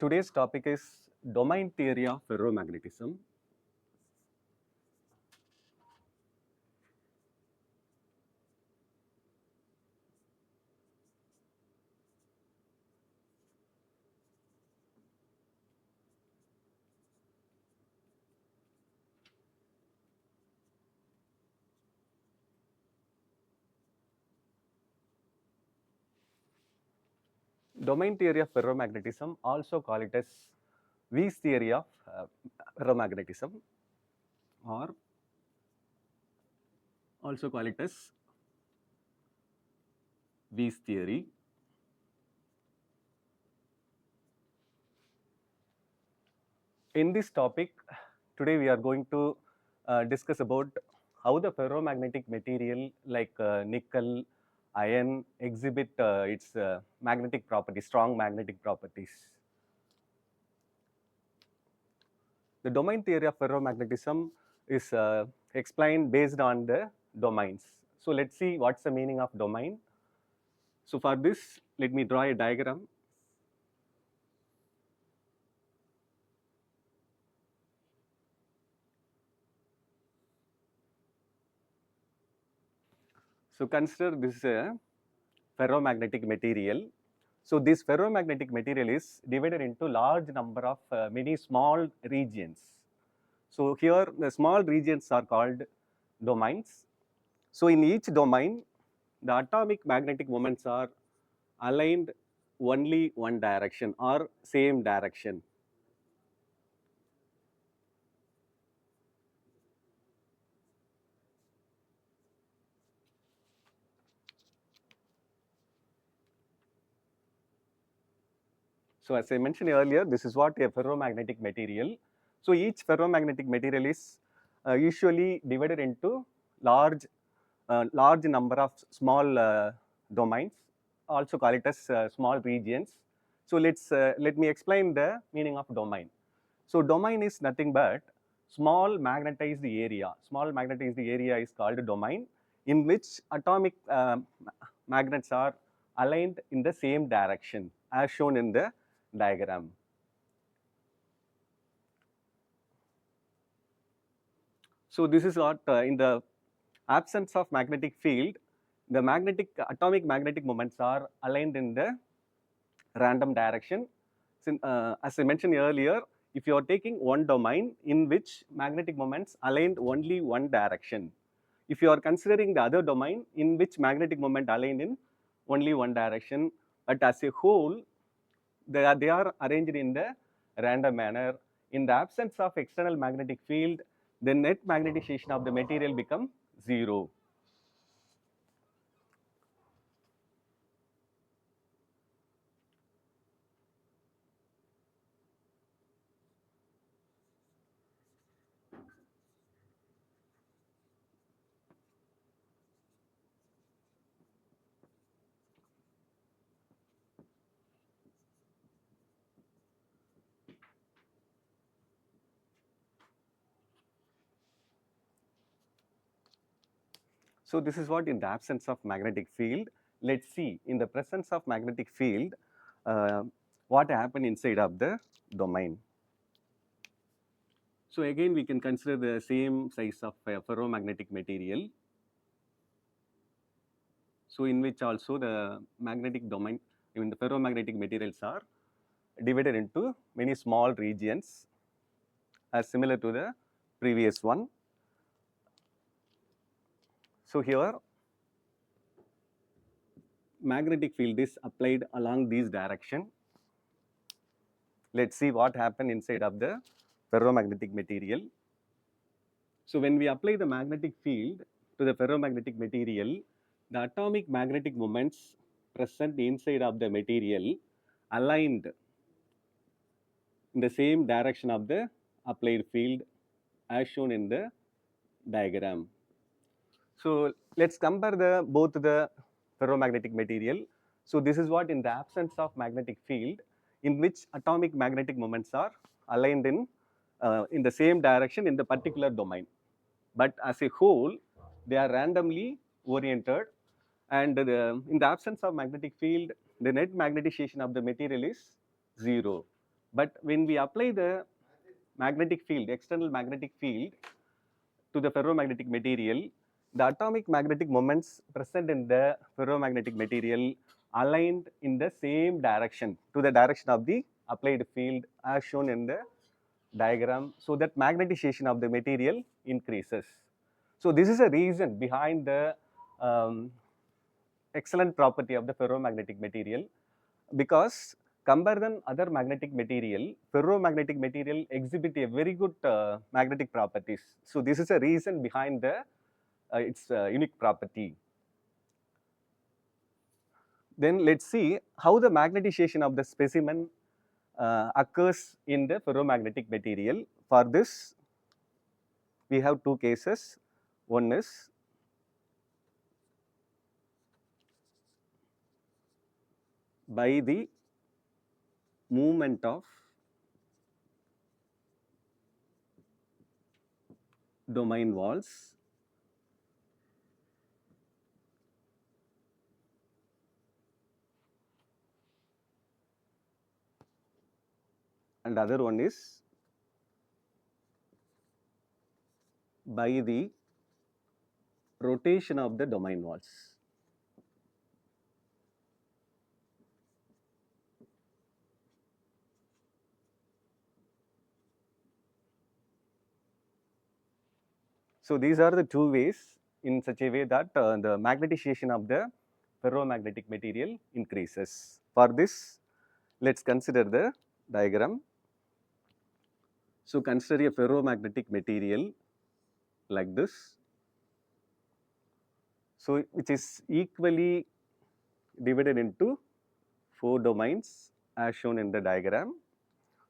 Today's topic is domain theory of ferromagnetism. Domain theory of ferromagnetism, also call it as We's theory of ferromagnetism, or also call it as We's theory. In this topic, today we are going to discuss about how the ferromagnetic material like nickel, iron exhibit its magnetic properties, strong magnetic properties. The domain theory of ferromagnetism is explained based on the domains. So let's see what's the meaning of domain. So for this, let me draw a diagram. So consider this is a ferromagnetic material. So this ferromagnetic material is divided into large number of many small regions. So here the small regions are called domains. So in each domain, the atomic magnetic moments are aligned only one direction or same direction. So as I mentioned earlier, this is what a ferromagnetic material. So each ferromagnetic material is usually divided into large number of small domains, also call it as small regions. So let me explain the meaning of domain. So domain is nothing but small magnetized area. Small magnetized area is called domain, in which atomic magnets are aligned in the same direction as shown in the diagram. So this is what in the absence of magnetic field, the atomic magnetic moments are aligned in the random direction. As I mentioned earlier, if you are taking one domain in which magnetic moments aligned only one direction, if you are considering the other domain in which magnetic moment aligned in only one direction, but as a whole, they are arranged in the random manner. In the absence of external magnetic field, the net magnetization of the material becomes zero. So this is what in the absence of magnetic field. Let's see in the presence of magnetic field, uh, what happened inside of the domain. So again, we can consider the same size of ferromagnetic material. So in which also the magnetic domain, even the ferromagnetic materials are divided into many small regions as similar to the previous one. So here magnetic field is applied along this direction. Let's see what happened inside of the ferromagnetic material. So when we apply the magnetic field to the ferromagnetic material, the atomic magnetic moments present inside of the material aligned in the same direction of the applied field as shown in the diagram. So let's compare both the ferromagnetic material. So this is what in the absence of magnetic field, in which atomic magnetic moments are aligned in the same direction in the particular domain. But as a whole, they are randomly oriented, and in the absence of magnetic field, the net magnetization of the material is zero. But when we apply the magnetic field, external magnetic field to the ferromagnetic material, the atomic magnetic moments present in the ferromagnetic material aligned in the same direction to the direction of the applied field as shown in the diagram, so that magnetization of the material increases. So this is a reason behind the excellent property of the ferromagnetic material, because compared than other magnetic material, ferromagnetic material exhibit a very good magnetic properties. So this is a reason behind the its unique property. Then let's see how the magnetization of the specimen occurs in the ferromagnetic material. For this, we have two cases. One is by the movement of domain walls, and other one is by the rotation of the domain walls. So these are the two ways in such a way that the magnetization of the ferromagnetic material increases. For this, let's consider the diagram. So consider a ferromagnetic material like this. So which is equally divided into 4 domains as shown in the diagram.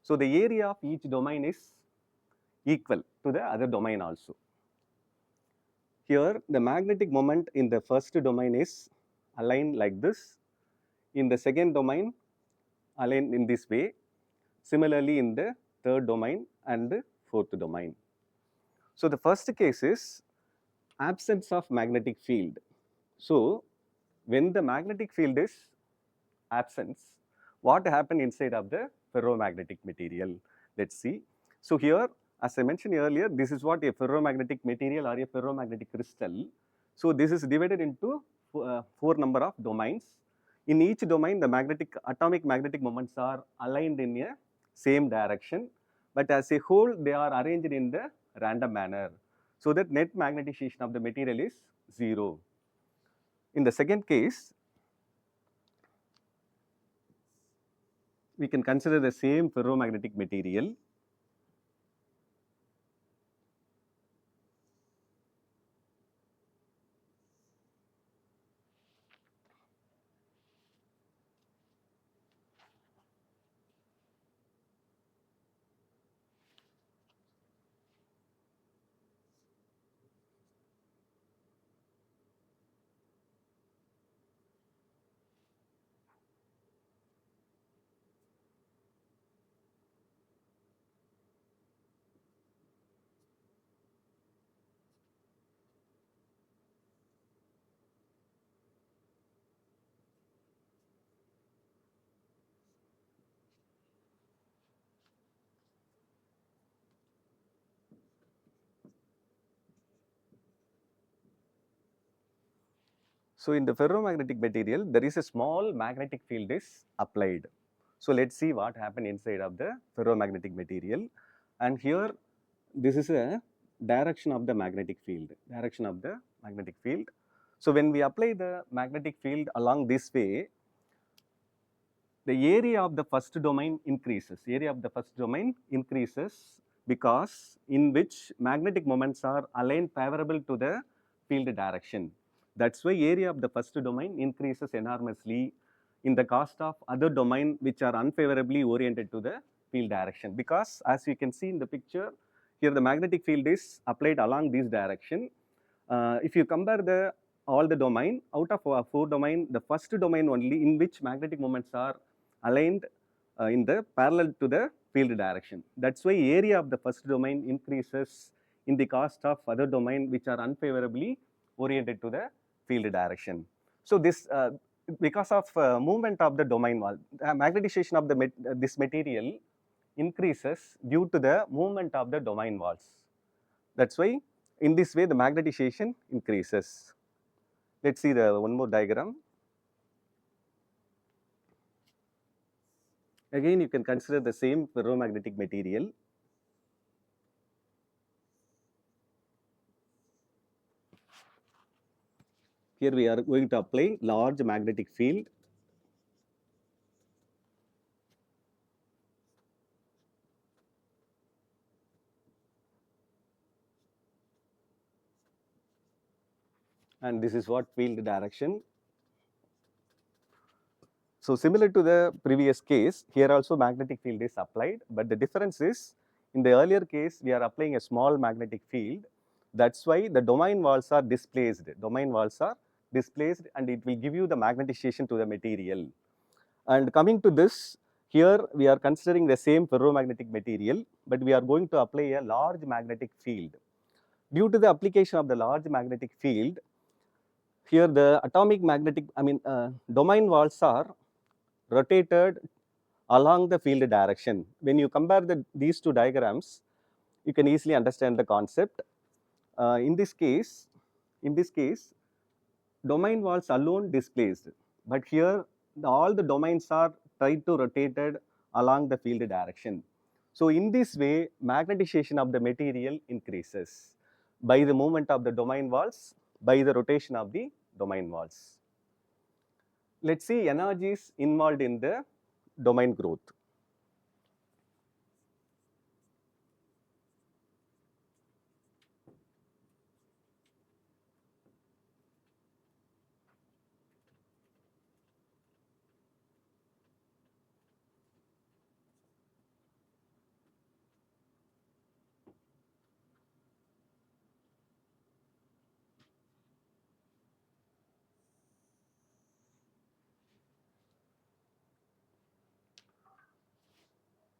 So the area of each domain is equal to the other domain also. Here the magnetic moment in the first domain is aligned like this. In the second domain, aligned in this way. Similarly in the third domain and the fourth domain. So the first case is absence of magnetic field. So when the magnetic field is absent, what happen inside of the ferromagnetic material? Let's see. So here, as I mentioned earlier, this is what a ferromagnetic material or a ferromagnetic crystal. So this is divided into 4 number of domains. In each domain, the atomic magnetic moments are aligned in a same direction, but as a whole, they are arranged in the random manner, so that net magnetization of the material is 0. In the second case, we can consider the same ferromagnetic material. So in the ferromagnetic material, there is a small magnetic field is applied. So let's see what happened inside of the ferromagnetic material. And here, this is a direction of the magnetic field, direction of the magnetic field. So when we apply the magnetic field along this way, the area of the first domain increases. Area of the first domain increases because in which magnetic moments are aligned favorable to the field direction. That's why area of the first domain increases enormously in the cost of other domain which are unfavorably oriented to the field direction. Because as you can see in the picture, here the magnetic field is applied along this direction. If you compare all the domain, out of 4 domain, the first domain only in which magnetic moments are aligned in the parallel to the field direction. That's why area of the first domain increases in the cost of other domain which are unfavorably oriented to the field direction. So this because of movement of the domain wall, magnetization of this material increases due to the movement of the domain walls. That's why in this way the magnetization increases. Let's see the one more diagram. Again, you can consider the same ferromagnetic material. Here we are going to apply large magnetic field. And this is what field direction. So similar to the previous case, here also magnetic field is applied, but the difference is in the earlier case, we are applying a small magnetic field. That's why the domain walls are displaced. Domain walls are displaced and it will give you the magnetization to the material. And coming to this, here we are considering the same ferromagnetic material, but we are going to apply a large magnetic field. Due to the application of the large magnetic field, here the domain walls are rotated along the field direction. When you compare these two diagrams, you can easily understand the concept. In this case, domain walls alone displaced, but here all the domains are tried to rotated along the field direction. So in this way, magnetization of the material increases by the movement of the domain walls, by the rotation of the domain walls. Let's see energies involved in the domain growth.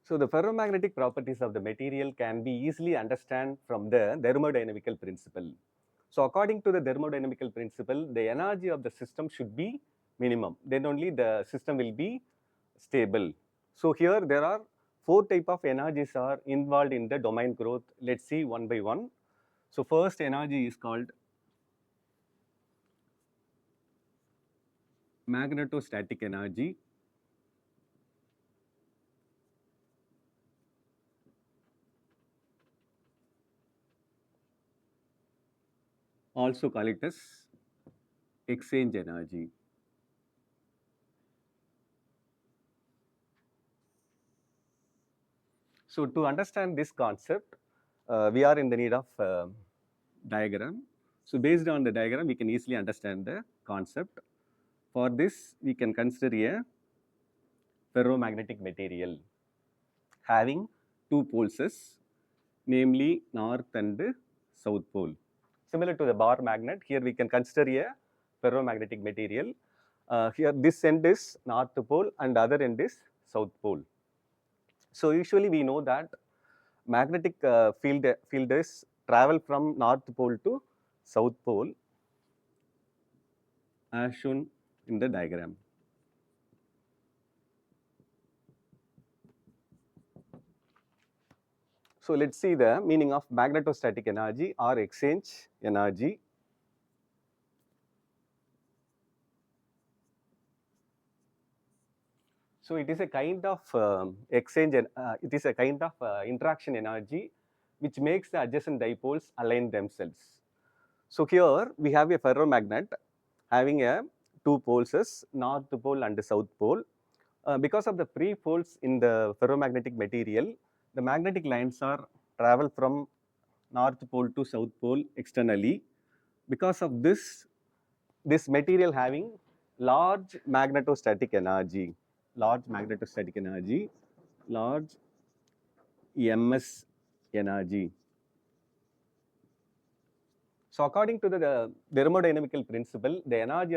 So the ferromagnetic properties of the material can be easily understood from the thermodynamical principle. So according to the thermodynamical principle, the energy of the system should be minimum. Then only the system will be stable. So here there are four type of energies are involved in the domain growth. Let's see one by one. So first energy is called magnetostatic energy. Also call it as exchange energy. So to understand this concept, we are in the need of diagram. So based on the diagram, we can easily understand the concept. For this, we can consider a ferromagnetic material having two poles, namely north and south pole. Similar to the bar magnet, here we can consider a ferromagnetic material. Here this end is north pole and other end is south pole. So usually we know that magnetic field is travel from north pole to south pole as shown in the diagram. So let's see the meaning of magnetostatic energy or exchange energy. So it is a kind of exchange, it is a kind of interaction energy which makes the adjacent dipoles align themselves. So here we have a ferromagnet having a two poles, north pole and south pole. Because of the free poles in the ferromagnetic material, the magnetic lines are travel from north pole to south pole externally. Because of this material having large magnetostatic energy, large magnetostatic energy, large EMS energy. So according to the thermodynamical principle, the energy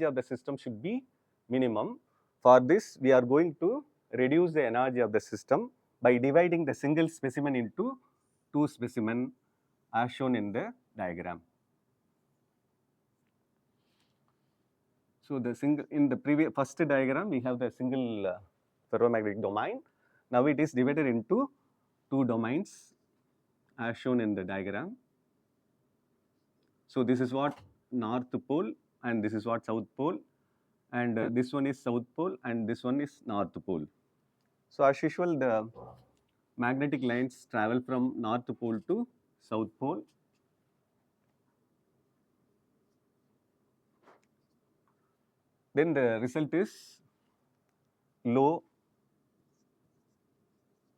of the system should be minimum. For this, we are going to reduce the energy of the system by dividing the single specimen into two specimen as shown in the diagram. So the single in the previous first diagram, we have the single ferromagnetic domain. Now it is divided into two domains as shown in the diagram. So this is what north pole and this is what south pole, and this one is south pole and this one is north pole. So as usual, the magnetic lines travel from north pole to south pole. Then the result is low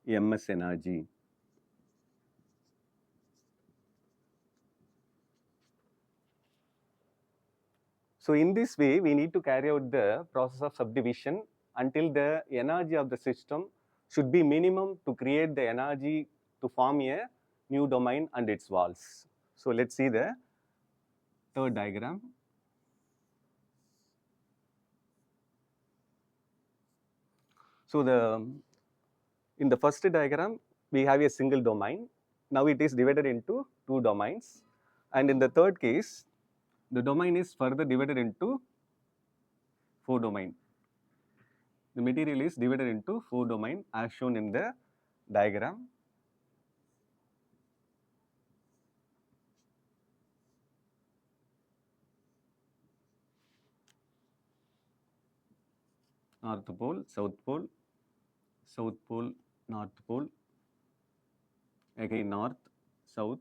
ms energy. So in this way, we need to carry out the process of subdivision until the energy of the system should be minimum to create the energy to form a new domain and its walls. So let's see the third diagram. So in the first diagram, we have a single domain. Now it is divided into two domains. And in the third case, the domain is further divided into four domain. The material is divided into four domain as shown in the diagram. North pole, south pole, south pole, north pole, again north, south,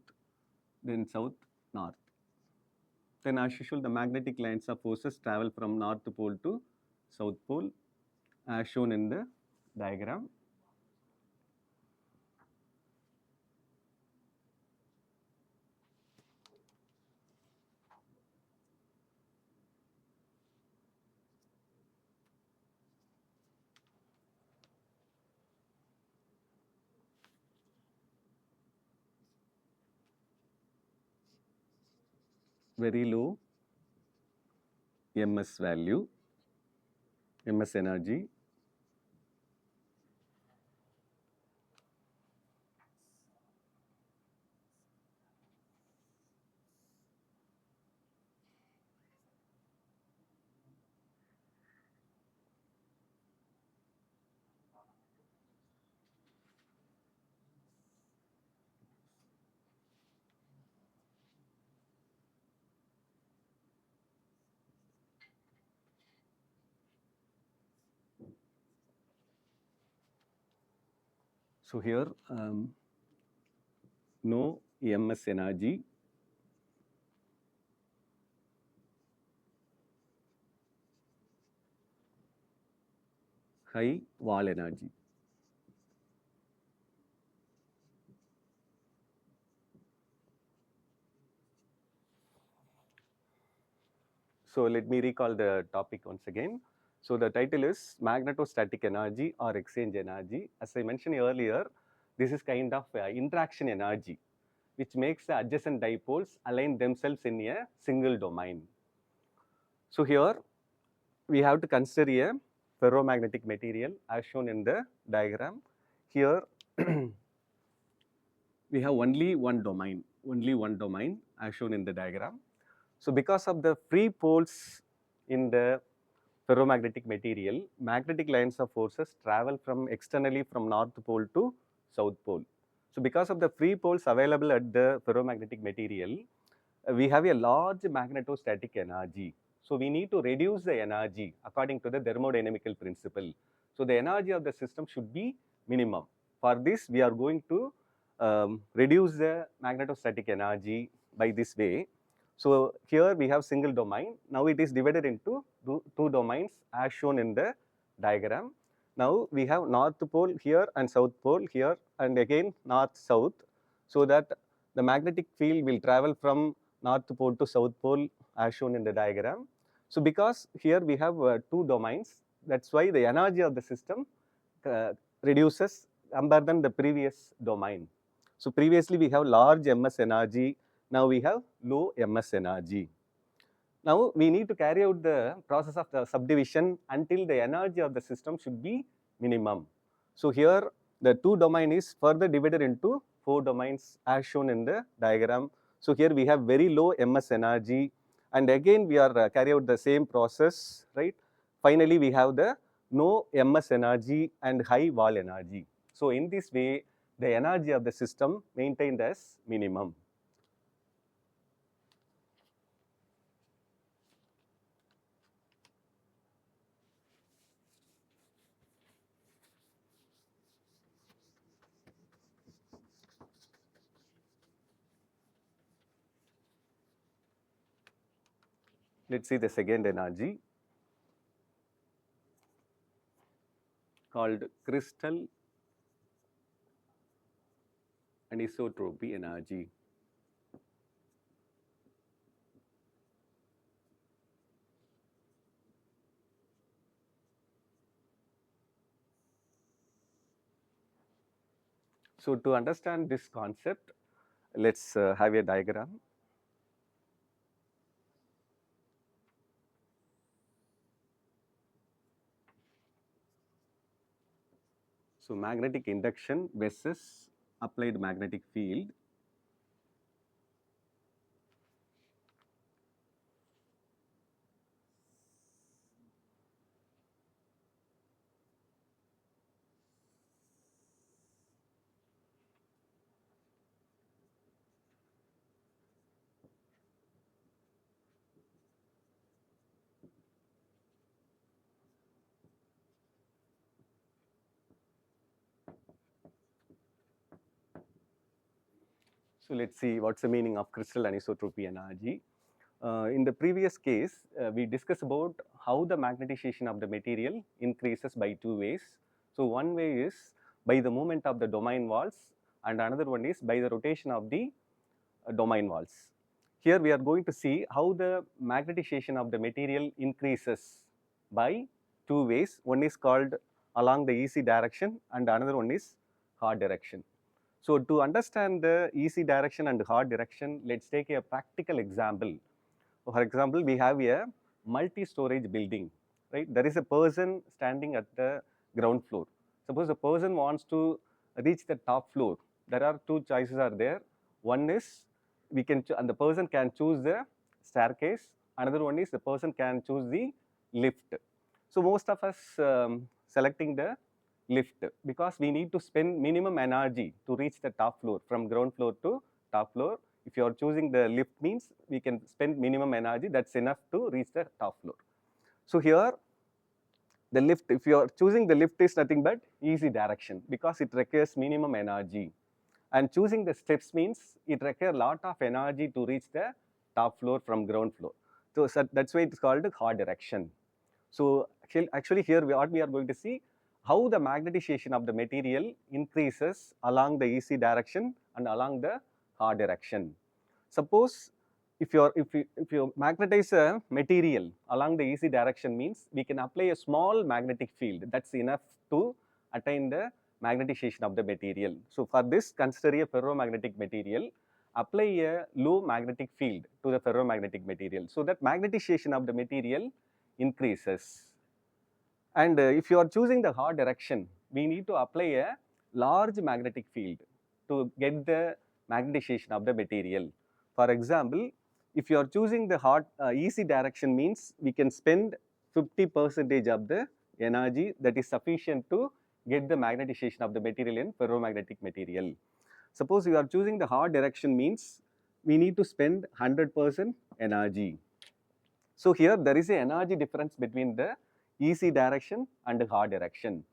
then south, north. Then as usual, the magnetic lines of forces travel from north pole to south pole as shown in the diagram. Very low ms value, ms energy. So here no ms energy, high wall energy. So let me recall the topic once again. So the title is magnetostatic energy or exchange energy. As I mentioned earlier, this is kind of interaction energy which makes the adjacent dipoles align themselves in a single domain. So here we have to consider a ferromagnetic material as shown in the diagram. Here we have only one domain as shown in the diagram. So because of the free poles in the ferromagnetic material, magnetic lines of forces travel from externally from north pole to south pole. So because of the free poles available at the ferromagnetic material, we have a large magnetostatic energy. So we need to reduce the energy according to the thermodynamical principle. So the energy of the system should be minimum. For this, we are going to reduce the magnetostatic energy by this way. So here we have single domain. Now it is divided into two domains as shown in the diagram. Now we have north pole here and south pole here and again north south, so that the magnetic field will travel from north pole to south pole as shown in the diagram. So because here we have two domains, that's why the energy of the system reduces compared than the previous domain. So previously we have large ms energy, now we have low ms energy. Now we need to carry out the process of the subdivision until the energy of the system should be minimum. So here the two domain is further divided into four domains as shown in the diagram. So here we have very low ms energy, and again we are carry out the same process, right? Finally we have the no ms energy and high wall energy. So in this way, the energy of the system maintained as minimum. Let's see the second energy called crystal anisotropy energy. So to understand this concept, let's have a diagram. So magnetic induction versus applied magnetic field. So let's see what's the meaning of crystal anisotropy energy. In the previous case, we discussed about how the magnetization of the material increases by two ways. So one way is by the movement of the domain walls, and another one is by the rotation of the domain walls. Here we are going to see how the magnetization of the material increases by two ways. One is called along the EC direction and another one is hard direction. So to understand the EC direction and hard direction, let's take a practical example. For example, we have a multi-storage building, right? There is a person standing at the ground floor. Suppose the person wants to reach the top floor. There are two choices are there. One is and the person can choose the staircase. Another one is the person can choose the lift. So most of us selecting the lift because we need to spend minimum energy to reach the top floor from ground floor to top floor. If you are choosing the lift means we can spend minimum energy, that's enough to reach the top floor. So here the lift, if you are choosing the lift is nothing but easy direction because it requires minimum energy, and choosing the steps means it requires a lot of energy to reach the top floor from ground floor. So that's why it's called hard direction. So actually here what we are going to see how the magnetization of the material increases along the EC direction and along the hard direction. Suppose if you magnetize a material along the EC direction means we can apply a small magnetic field that's enough to attain the magnetization of the material. So for this, consider a ferromagnetic material, apply a low magnetic field to the ferromagnetic material so that magnetization of the material increases. And if you are choosing the hard direction, we need to apply a large magnetic field to get the magnetization of the material. For example, if you are choosing the hard EC direction means we can spend 50% of the energy that is sufficient to get the magnetization of the material in ferromagnetic material. Suppose you are choosing the hard direction means we need to spend 100% energy. So here there is a energy difference between the EC direction and the hard direction.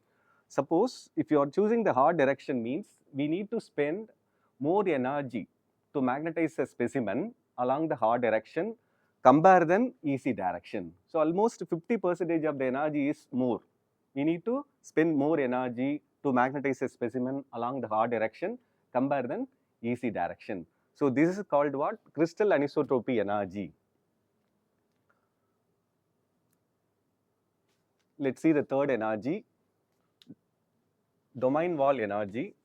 Suppose if you are choosing the hard direction means we need to spend more energy to magnetize a specimen along the hard direction compare than EC direction. So almost 50% of the energy is more. We need to spend more energy to magnetize a specimen along the hard direction compare than EC direction. So this is called what? Crystal anisotropy energy. Let's see the third energy, domain wall energy.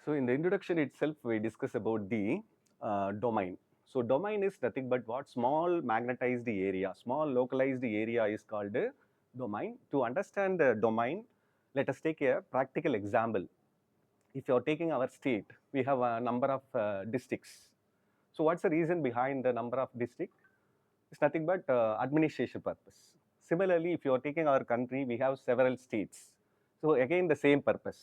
So in the introduction itself, we discuss about the domain. So domain is nothing but what? Small magnetized area, small localized area is called a domain. To understand the domain, let us take a practical example. If you are taking our state, we have a number of districts. So what's the reason behind the number of districts? It's nothing but administration purpose. Similarly, if you are taking our country, we have several states. So again, the same purpose.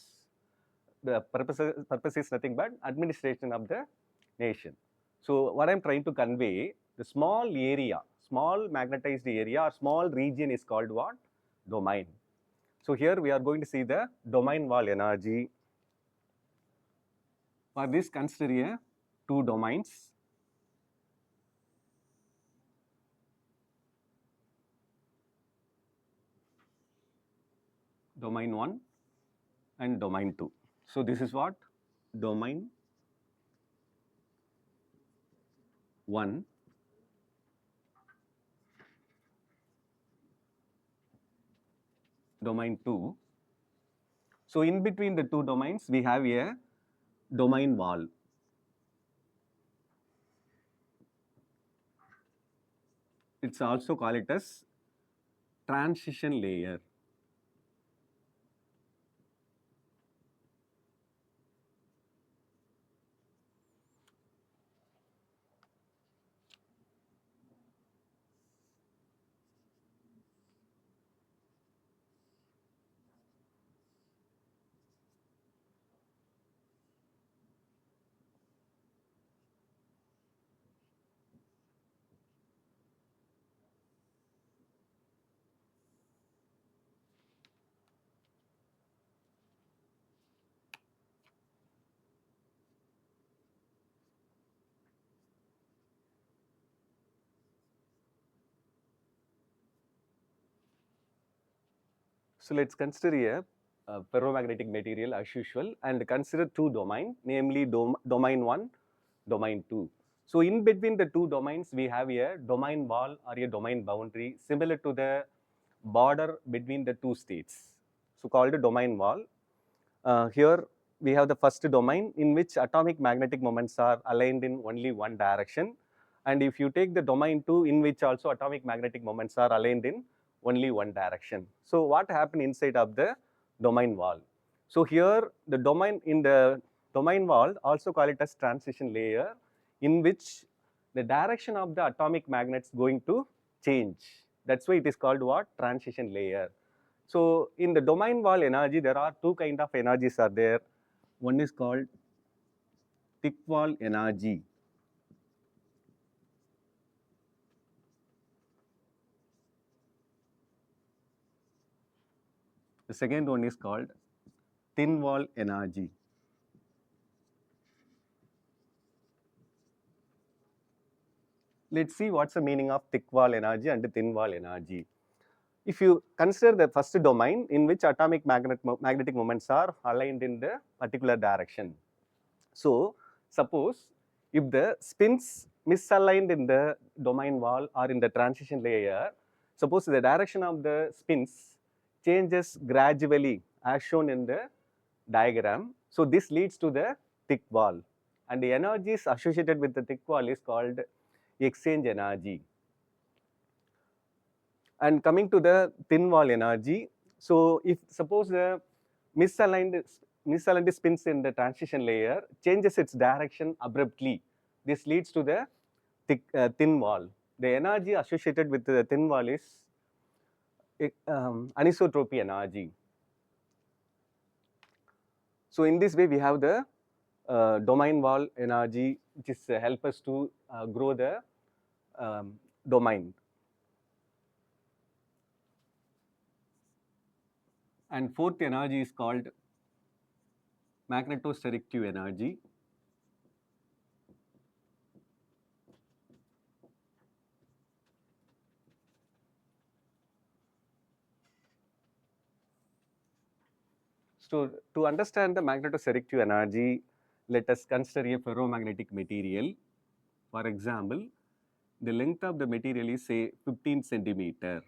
The purpose is nothing but administration of the nation. So what I'm trying to convey, the small area, small magnetized area or small region is called what? Domain. So here we are going to see the domain wall energy. For this, consider a two domains. Domain 1 and domain 2. So this is what? Domain 1, domain 2. So in between the two domains, we have a domain wall. It's also called it as transition layer. So let's consider a ferromagnetic material as usual and consider two domains, namely domain 1, domain 2. So in between the two domains, we have a domain wall or a domain boundary similar to the border between the two states. So called a domain wall. Here we have the first domain in which atomic magnetic moments are aligned in only one direction. And if you take the domain 2 in which also atomic magnetic moments are aligned in only one direction. So what happened inside of the domain wall? So here the domain in the domain wall, also call it as transition layer, in which the direction of the atomic magnets going to change. That's why it is called what? Transition layer. So in the domain wall energy, there are two kind of energies are there. One is called thick wall energy. The second one is called thin wall energy. Let's see what's the meaning of thick wall energy and thin wall energy. If you consider the first domain in which atomic magnetic moments are aligned in the particular direction. So suppose if the spins misaligned in the domain wall or in the transition layer, suppose the direction of the spins changes gradually as shown in the diagram. So this leads to the thick wall, and the energies associated with the thick wall is called exchange energy. And coming to the thin wall energy, so if suppose the misaligned spins in the transition layer changes its direction abruptly, this leads to the thin wall. The energy associated with the thin wall is anisotropy energy. So in this way, we have the domain wall energy, which is help us to grow the domain. And fourth energy is called magnetoselective energy. So to understand the magnetoselective energy, let us consider a ferromagnetic material. For example, the length of the material is say 15 centimeter.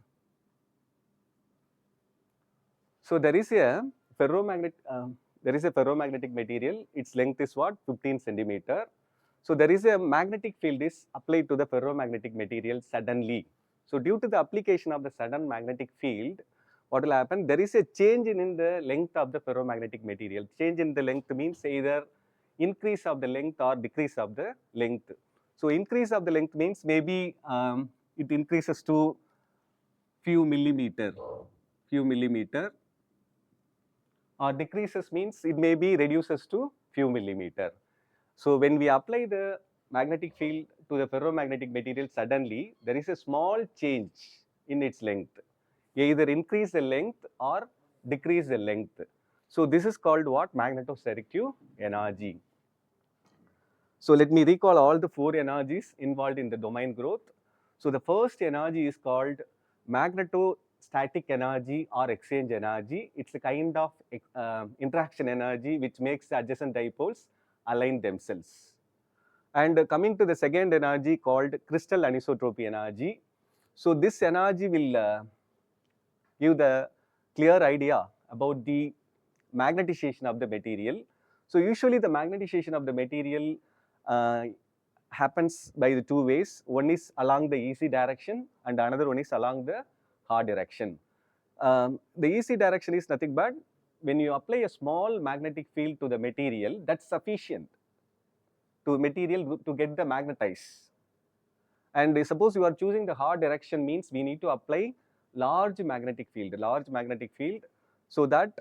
So there is a there is a ferromagnetic material, its length is what? 15 centimeter. So there is a magnetic field is applied to the ferromagnetic material suddenly. So due to the application of the sudden magnetic field, what will happen? There is a change in the length of the ferromagnetic material. Change in the length means either increase of the length or decrease of the length. So increase of the length means maybe it increases to few millimeter, or decreases means it may be reduces to few millimeter. So when we apply the magnetic field to the ferromagnetic material suddenly, there is a small change in its length, either increase the length or decrease the length. So this is called what? Magnetoselective energy. So let me recall all the four energies involved in the domain growth. So the first energy is called magnetostatic energy or exchange energy. It's a kind of interaction energy which makes the adjacent dipoles align themselves. And coming to the second energy called crystal anisotropy energy. So this energy will give the clear idea about the magnetization of the material. So usually the magnetization of the material happens by the two ways. One is along the easy direction and another one is along the hard direction. The easy direction is nothing but when you apply a small magnetic field to the material, that's sufficient to material to get the magnetized. And suppose you are choosing the hard direction means we need to apply large magnetic field, so that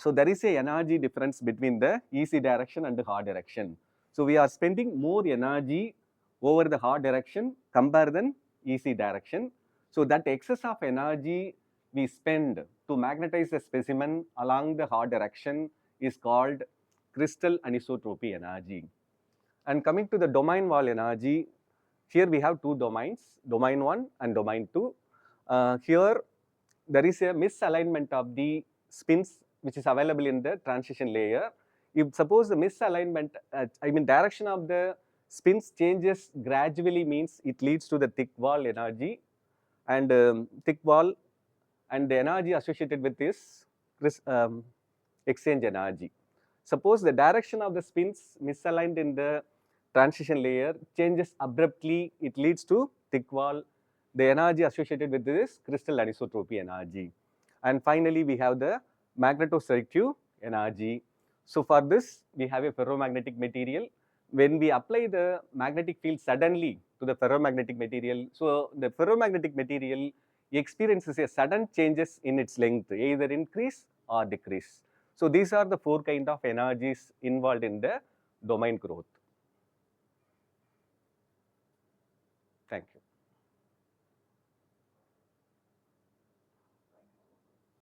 there is a energy difference between the easy direction and the hard direction. So we are spending more energy over the hard direction compared than easy direction. So that excess of energy we spend to magnetize the specimen along the hard direction is called crystal anisotropy energy. And coming to the domain wall energy, here we have two domains, domain 1 and domain 2. Here there is a misalignment of the spins which is available in the transition layer. If suppose the misalignment, direction of the spins changes gradually means it leads to the thick wall energy, and thick wall and the energy associated with this exchange energy. Suppose the direction of the spins misaligned in the transition layer changes abruptly, it leads to thick wall. The energy associated with this is crystal anisotropy energy. And finally, we have the magnetoselective energy. So for this, we have a ferromagnetic material. When we apply the magnetic field suddenly to the ferromagnetic material, so the ferromagnetic material experiences a sudden changes in its length, either increase or decrease. So these are the four kind of energies involved in the domain growth.